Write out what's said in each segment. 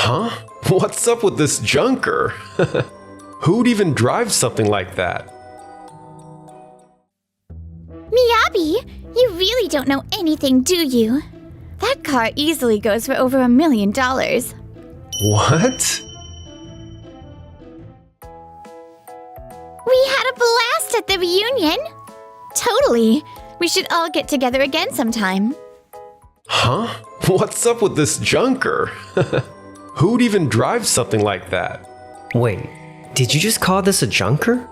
Huh? What's up with this junker? Who'd even drive something like that? Miyabi, you really don't know anything, do you? That car easily goes for over $1 million. What? We had a blast at the reunion. Totally. We should all get together again sometime. Huh? What's up with this junker? Who'd even drive something like that? Wait, did you just call this a junker?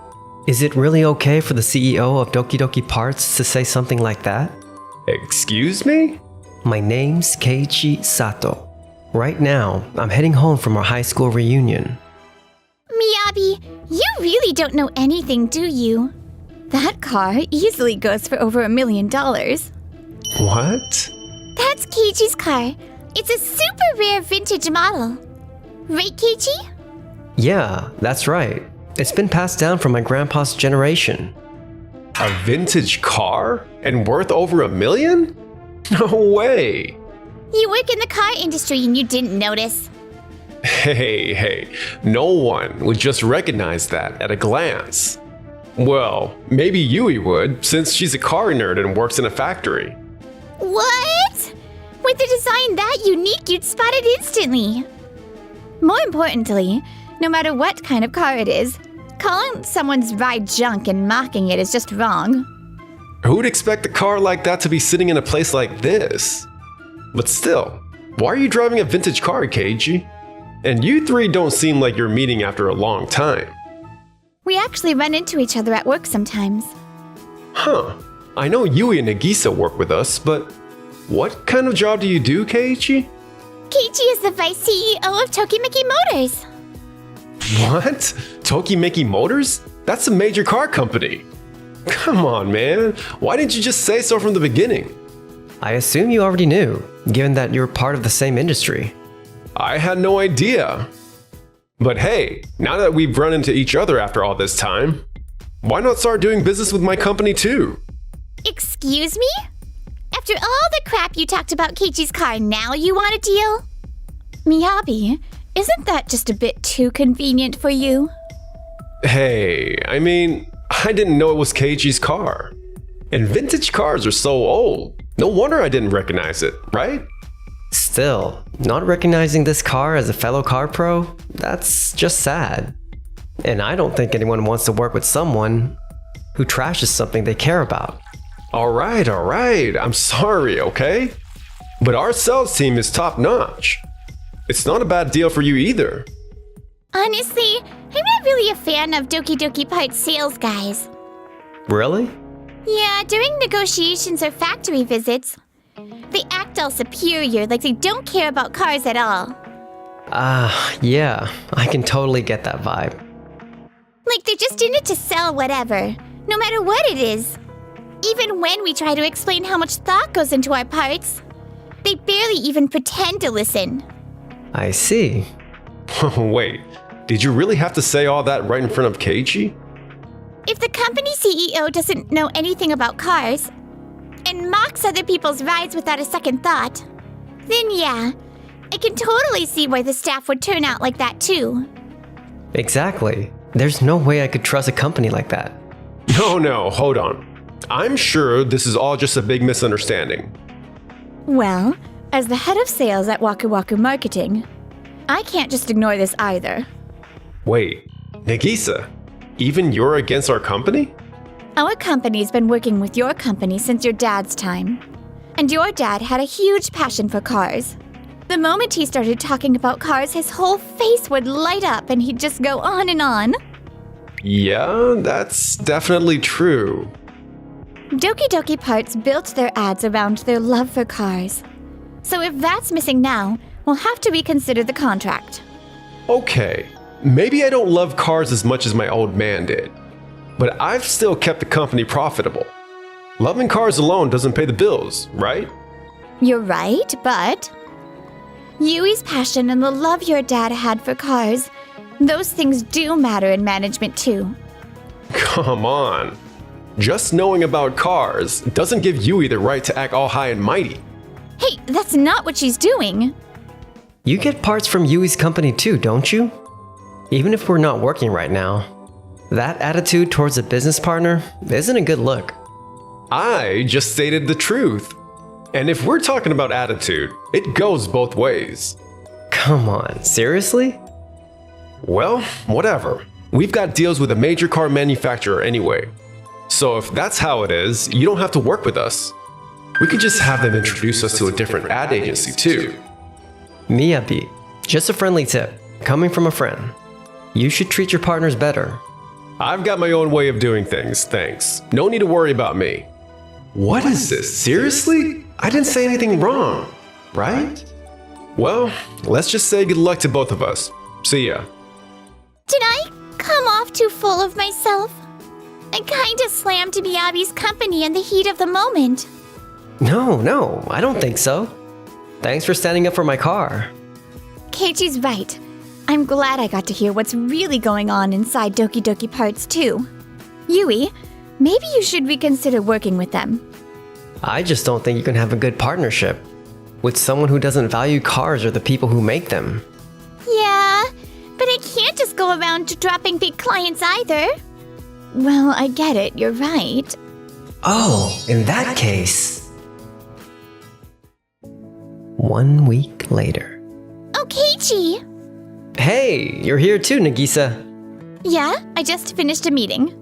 Is it really okay for the CEO of Doki Doki Parts to say something like that? Excuse me? My name's Keiichi Sato. Right now, I'm heading home from our high school reunion. Miyabi, you really don't know anything, do you? That car easily goes for over $1 million. What? That's Keiichi's car. It's a super rare vintage model. Right, Keiichi? Yeah, that's right. It's been passed down from my grandpa's generation. A vintage car? And worth over $1 million? No way! You work in the car industry and you didn't notice. Hey, no one would just recognize that at a glance. Well, maybe Yui would, since she's a car nerd and works in a factory. What? With a design that unique, you'd spot it instantly. More importantly, no matter what kind of car it is, calling someone's ride junk and mocking it is just wrong. Who'd expect a car like that to be sitting in a place like this? But still, why are you driving a vintage car, Keiichi? And you three don't seem like you're meeting after a long time. We actually run into each other at work sometimes. Huh. I know Yui and Nagisa work with us, but what kind of job do you do, Keiichi? Keiichi is the vice CEO of Tokimeki Motors. What? Tokimeki Motors? That's a major car company. Come on, man. Why didn't you just say so from the beginning? I assume you already knew, given that you're part of the same industry. I had no idea. But hey, now that we've run into each other after all this time, why not start doing business with my company too? Excuse me? After all the crap you talked about Keiichi's car, now you want a deal? Miyabi, isn't that just a bit too convenient for you? Hey, I mean, I didn't know it was Keiichi's car. And vintage cars are so old. No wonder I didn't recognize it, right? Still, not recognizing this car as a fellow car pro, that's just sad. And I don't think anyone wants to work with someone who trashes something they care about. All right. I'm sorry, okay? But our sales team is top notch. It's not a bad deal for you either. Honestly, I'm not really a fan of Doki Doki Parts sales guys. Really? Yeah, during negotiations or factory visits, they act all superior, like they don't care about cars at all. Yeah, I can totally get that vibe. Like they're just in it to sell whatever, no matter what it is. Even when we try to explain how much thought goes into our parts, they barely even pretend to listen. I see. Wait, did you really have to say all that right in front of Keiichi? If the company CEO doesn't know anything about cars, and mocks other people's rides without a second thought, then yeah, I can totally see why the staff would turn out like that too. Exactly. There's no way I could trust a company like that. No, hold on. I'm sure this is all just a big misunderstanding. Well, as the head of sales at Waku Waku Marketing, I can't just ignore this either. Wait, Nagisa, even you're against our company? Our company's been working with your company since your dad's time. And your dad had a huge passion for cars. The moment he started talking about cars, his whole face would light up and he'd just go on and on. Yeah, that's definitely true. Doki Doki Parts built their ads around their love for cars. So if that's missing now, we'll have to reconsider the contract. Okay, maybe I don't love cars as much as my old man did, but I've still kept the company profitable. Loving cars alone doesn't pay the bills, right? You're right, but Yui's passion and the love your dad had for cars, those things do matter in management too. Come on. Just knowing about cars doesn't give Yui the right to act all high and mighty. Hey, that's not what she's doing. You get parts from Yui's company too, don't you? Even if we're not working right now, that attitude towards a business partner isn't a good look. I just stated the truth. And if we're talking about attitude, it goes both ways. Come on, seriously? Well, whatever. We've got deals with a major car manufacturer anyway. So if that's how it is, you don't have to work with us. We could just have them introduce us to a different ad agency too. Miyabi, just a friendly tip, coming from a friend. You should treat your partners better. I've got my own way of doing things, thanks. No need to worry about me. What is this? Seriously? I didn't say anything wrong, right? Well, let's just say good luck to both of us. See ya. Did I come off too full of myself? I kinda slammed Miyabi's company in the heat of the moment. No, I don't think so. Thanks for standing up for my car. Keiichi's right. I'm glad I got to hear what's really going on inside Doki Doki Parts too. Yui, maybe you should reconsider working with them. I just don't think you can have a good partnership with someone who doesn't value cars or the people who make them. Yeah, but I can't just go around dropping big clients either. Well, I get it, you're right. Oh, in that case. 1 week later. Oh, Keiichi! Hey, you're here too, Nagisa. Yeah, I just finished a meeting.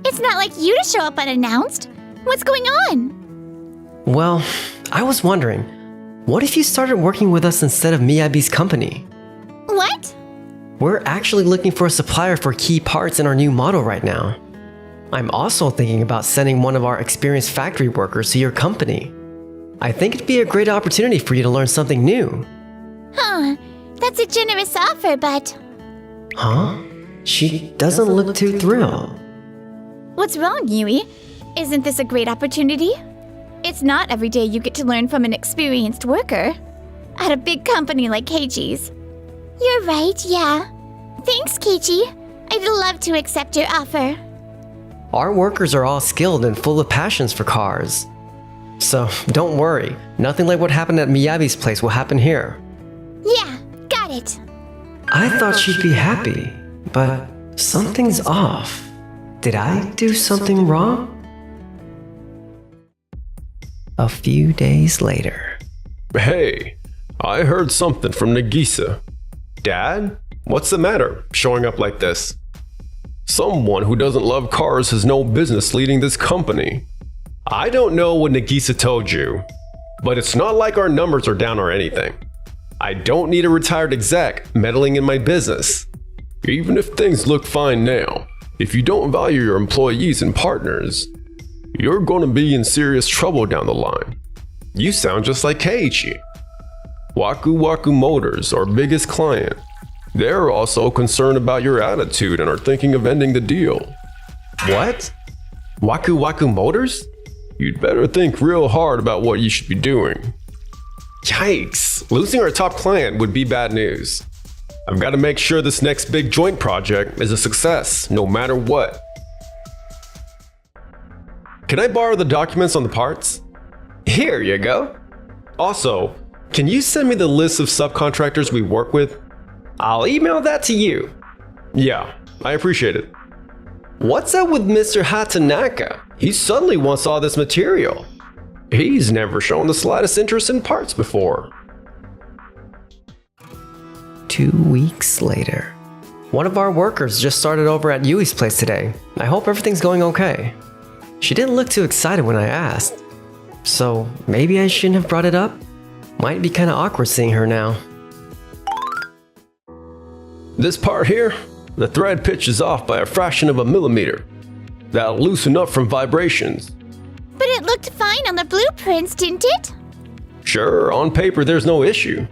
It's not like you to show up unannounced. What's going on? Well, I was wondering, what if you started working with us instead of Miyabi's company? What? We're actually looking for a supplier for key parts in our new model right now. I'm also thinking about sending one of our experienced factory workers to your company. I think it'd be a great opportunity for you to learn something new. Huh, that's a generous offer, but... Huh? She doesn't look too thrilled. What's wrong, Yui? Isn't this a great opportunity? It's not every day you get to learn from an experienced worker. At a big company like Keiichi's. You're right, yeah. Thanks, Keiichi. I'd love to accept your offer. Our workers are all skilled and full of passions for cars. So don't worry, nothing like what happened at Miyabi's place will happen here. Yeah, got it. I thought she'd be happy, but something's off. Did I do something wrong? A few days later. Hey, I heard something from Nagisa. Dad? What's the matter, showing up like this? Someone who doesn't love cars has no business leading this company. I don't know what Nagisa told you, but it's not like our numbers are down or anything. I don't need a retired exec meddling in my business. Even if things look fine now, if you don't value your employees and partners, you're going to be in serious trouble down the line. You sound just like Keiichi. Waku Waku Motors, our biggest client. They're also concerned about your attitude and are thinking of ending the deal. What? Waku Waku Motors? You'd better think real hard about what you should be doing. Yikes, losing our top client would be bad news. I've got to make sure this next big joint project is a success, no matter what. Can I borrow the documents on the parts? Here you go. Also, can you send me the list of subcontractors we work with? I'll email that to you. Yeah, I appreciate it. What's up with Mr. Hatanaka? He suddenly wants all this material. He's never shown the slightest interest in parts before. 2 weeks later. One of our workers just started over at Yui's place today. I hope everything's going okay. She didn't look too excited when I asked. So maybe I shouldn't have brought it up? Might be kinda awkward seeing her now. This part here, the thread pitch is off by a fraction of a millimeter. That'll loosen up from vibrations. But it looked fine on the blueprints, didn't it? Sure, on paper there's no issue.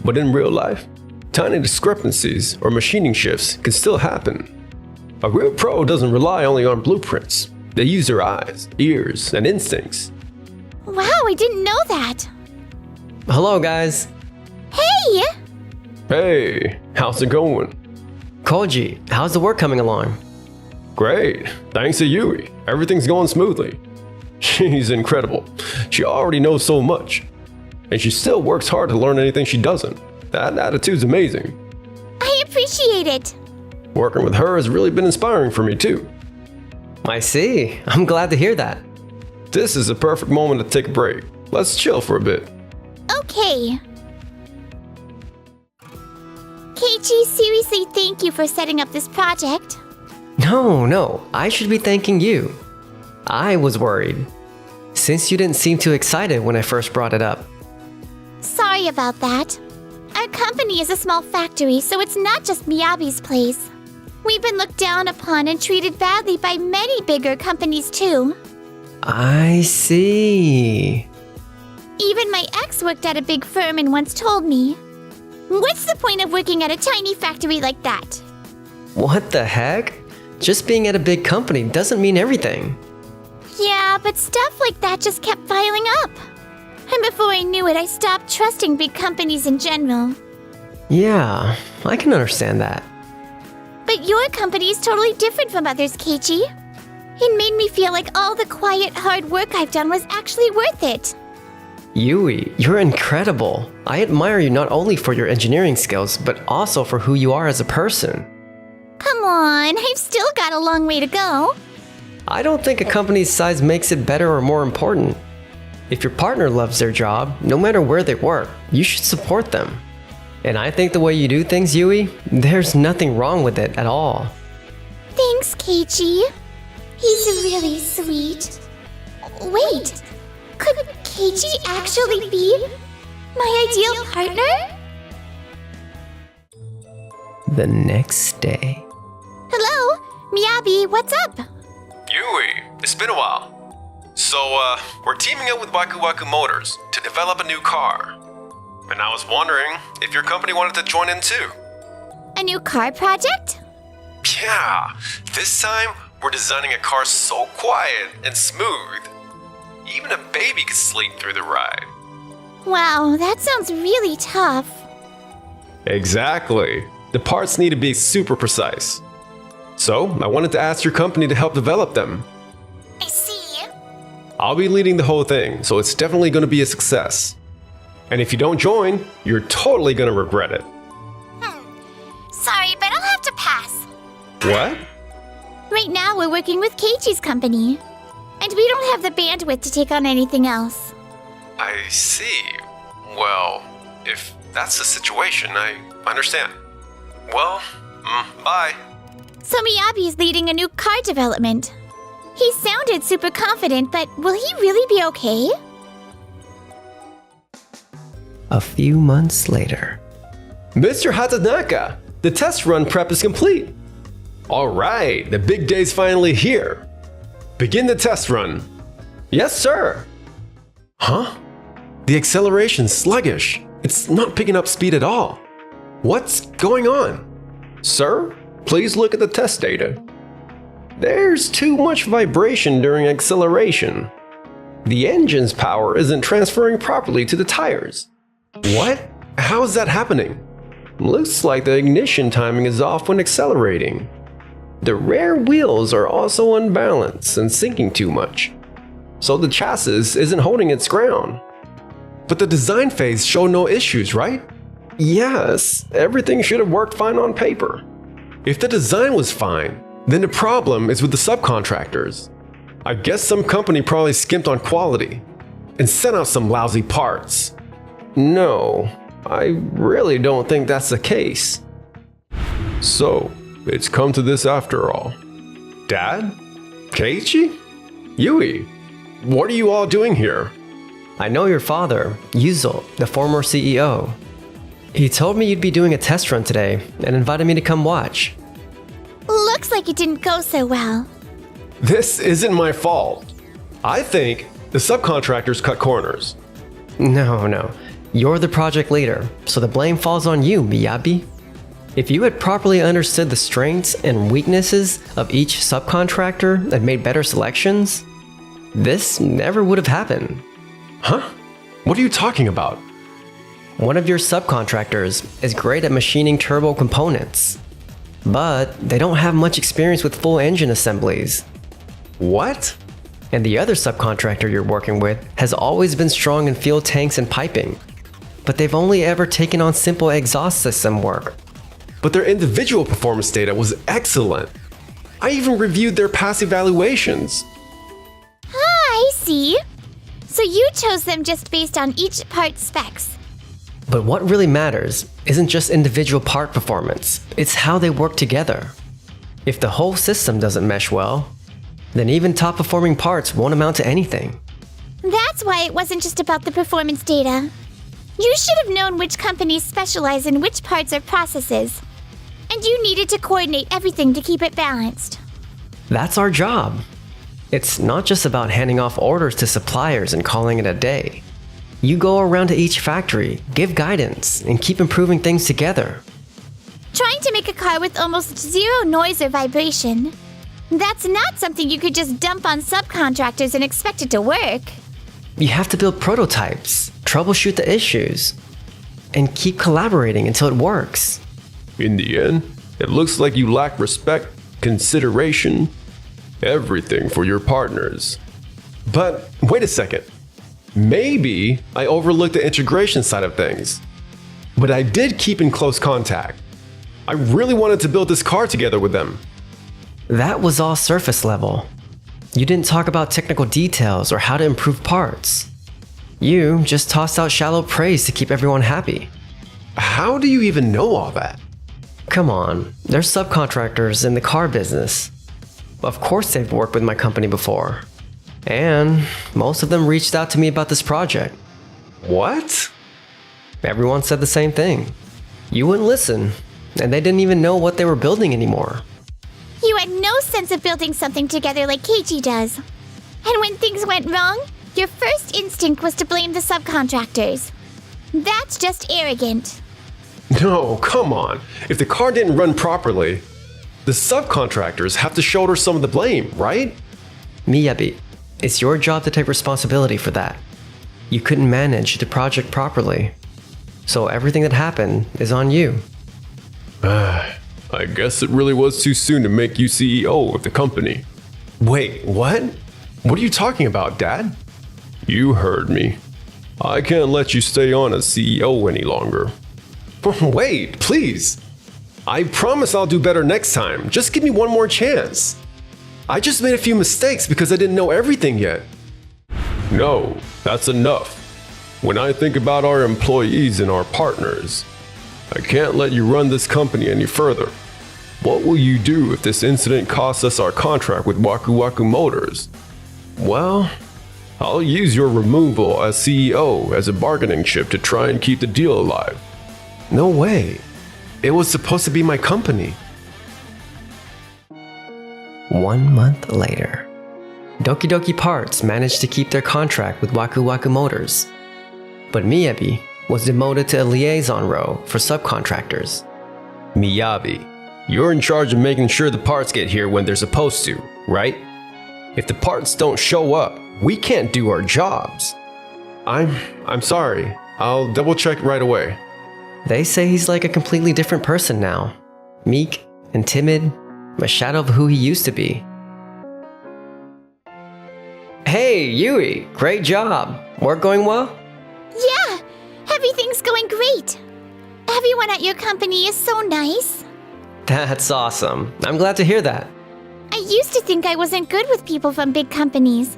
But in real life, tiny discrepancies or machining shifts can still happen. A real pro doesn't rely only on blueprints. They use their eyes, ears, and instincts. Wow, I didn't know that. Hello guys. Hey! Hey, how's it going? Koji, how's the work coming along? Great, thanks to Yui, everything's going smoothly. She's incredible. She already knows so much. And she still works hard to learn anything she doesn't. That attitude's amazing. I appreciate it. Working with her has really been inspiring for me too. I see. I'm glad to hear that. This is a perfect moment to take a break. Let's chill for a bit. Okay. Keiichi, seriously, thank you for setting up this project. No, I should be thanking you. I was worried, since you didn't seem too excited when I first brought it up. Sorry about that. Our company is a small factory, so it's not just Miyabi's place. We've been looked down upon and treated badly by many bigger companies too. I see. Even my ex worked at a big firm and once told me, "What's the point of working at a tiny factory like that?" What the heck? Just being at a big company doesn't mean everything. Yeah, but stuff like that just kept piling up. And before I knew it, I stopped trusting big companies in general. Yeah, I can understand that. But your company is totally different from others, Keiichi. It made me feel like all the quiet, hard work I've done was actually worth it. Yui, you're incredible. I admire you not only for your engineering skills, but also for who you are as a person. Come on, I've still got a long way to go. I don't think a company's size makes it better or more important. If your partner loves their job, no matter where they work, you should support them. And I think the way you do things, Yui, there's nothing wrong with it at all. Thanks, Keiichi. He's really sweet. Wait, could Keiichi actually be my ideal partner? The next day. Hello, Miyabi, what's up? Yui, it's been a while. So, we're teaming up with Waku Waku Motors to develop a new car. And I was wondering if your company wanted to join in too. A new car project? Yeah, this time we're designing a car so quiet and smooth. Even a baby could sleep through the ride. Wow, that sounds really tough. Exactly. The parts need to be super precise. So, I wanted to ask your company to help develop them. I see. I'll be leading the whole thing, so it's definitely going to be a success. And if you don't join, you're totally going to regret it. Sorry, but I'll have to pass. What? Right now, we're working with Keiichi's company. And we don't have the bandwidth to take on anything else. I see. Well, if that's the situation, I understand. Well, bye. So Miyabi's leading a new car development. He sounded super confident, but will he really be okay? A few months later. Mr. Hatanaka, the test run prep is complete. All right, the big day's finally here. Begin the test run. Yes, sir. Huh? The acceleration's sluggish. It's not picking up speed at all. What's going on? Sir, please look at the test data. There's too much vibration during acceleration. The engine's power isn't transferring properly to the tires. What? How is that happening? Looks like the ignition timing is off when accelerating. The rear wheels are also unbalanced and sinking too much. So the chassis isn't holding its ground. But the design phase showed no issues, right? Yes, everything should have worked fine on paper. If the design was fine, then the problem is with the subcontractors. I guess some company probably skimped on quality and sent out some lousy parts. No, I really don't think that's the case. So, it's come to this after all. Dad? Keiichi? Yui? What are you all doing here? I know your father, Yuzo, the former CEO. He told me you'd be doing a test run today and invited me to come watch. Looks like it didn't go so well. This isn't my fault. I think the subcontractors cut corners. No. You're the project leader, so the blame falls on you, Miyabi. If you had properly understood the strengths and weaknesses of each subcontractor and made better selections, this never would have happened. Huh? What are you talking about? One of your subcontractors is great at machining turbo components, but they don't have much experience with full engine assemblies. What? And the other subcontractor you're working with has always been strong in fuel tanks and piping. but they've only ever taken on simple exhaust system work. But their individual performance data was excellent. I even reviewed their past evaluations. I see. So you chose them just based on each part's specs. But what really matters isn't just individual part performance, it's how they work together. If the whole system doesn't mesh well, then even top performing parts won't amount to anything. That's why it wasn't just about the performance data. You should have known which companies specialize in which parts or processes. And you needed to coordinate everything to keep it balanced. That's our job. It's not just about handing off orders to suppliers and calling it a day. You go around to each factory, give guidance, and keep improving things together. Trying to make a car with almost zero noise or vibration. That's not something you could just dump on subcontractors and expect it to work. You have to build prototypes, troubleshoot the issues, and keep collaborating until it works. In the end, it looks like you lack respect, consideration, everything for your partners. But wait a second. Maybe I overlooked the integration side of things. But I did keep in close contact. I really wanted to build this car together with them. That was all surface level. You didn't talk about technical details or how to improve parts. You just tossed out shallow praise to keep everyone happy. How do you even know all that? Come on, they're subcontractors in the car business. Of course they've worked with my company before. And most of them reached out to me about this project. What? Everyone said the same thing. You wouldn't listen, and they didn't even know what they were building anymore. You had no sense of building something together like Keiichi does. And when things went wrong, your first instinct was to blame the subcontractors. That's just arrogant. No, come on. If the car didn't run properly, the subcontractors have to shoulder some of the blame, right? Miyabi, it's your job to take responsibility for that. You couldn't manage the project properly. So everything that happened is on you. I guess it really was too soon to make you CEO of the company. Wait, what? What are you talking about, Dad? You heard me. I can't let you stay on as CEO any longer. Wait, please. I promise I'll do better next time. Just give me one more chance. I just made a few mistakes because I didn't know everything yet. No, that's enough. When I think about our employees and our partners, I can't let you run this company any further. What will you do if this incident costs us our contract with Waku Waku Motors? Well, I'll use your removal as CEO as a bargaining chip to try and keep the deal alive. No way. It was supposed to be my company. 1 month later, Doki Doki Parts managed to keep their contract with Waku Waku Motors. But Miyabi was demoted to a liaison role for subcontractors. Miyabi, you're in charge of making sure the parts get here when they're supposed to, right? If the parts don't show up, we can't do our jobs. I'm sorry. I'll double check right away. They say he's like a completely different person now. Meek and timid, a shadow of who he used to be. Hey, Yui, great job. Work going well? Yeah, everything's going great. Everyone at your company is so nice. That's awesome. I'm glad to hear that. I used to think I wasn't good with people from big companies.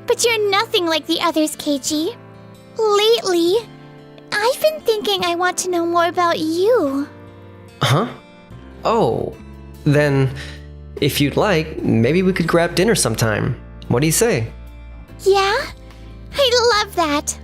But you're nothing like the others, Keiichi. Lately, I've been thinking I want to know more about you. Huh? Oh, then if you'd like, maybe we could grab dinner sometime. What do you say? Yeah? I love that.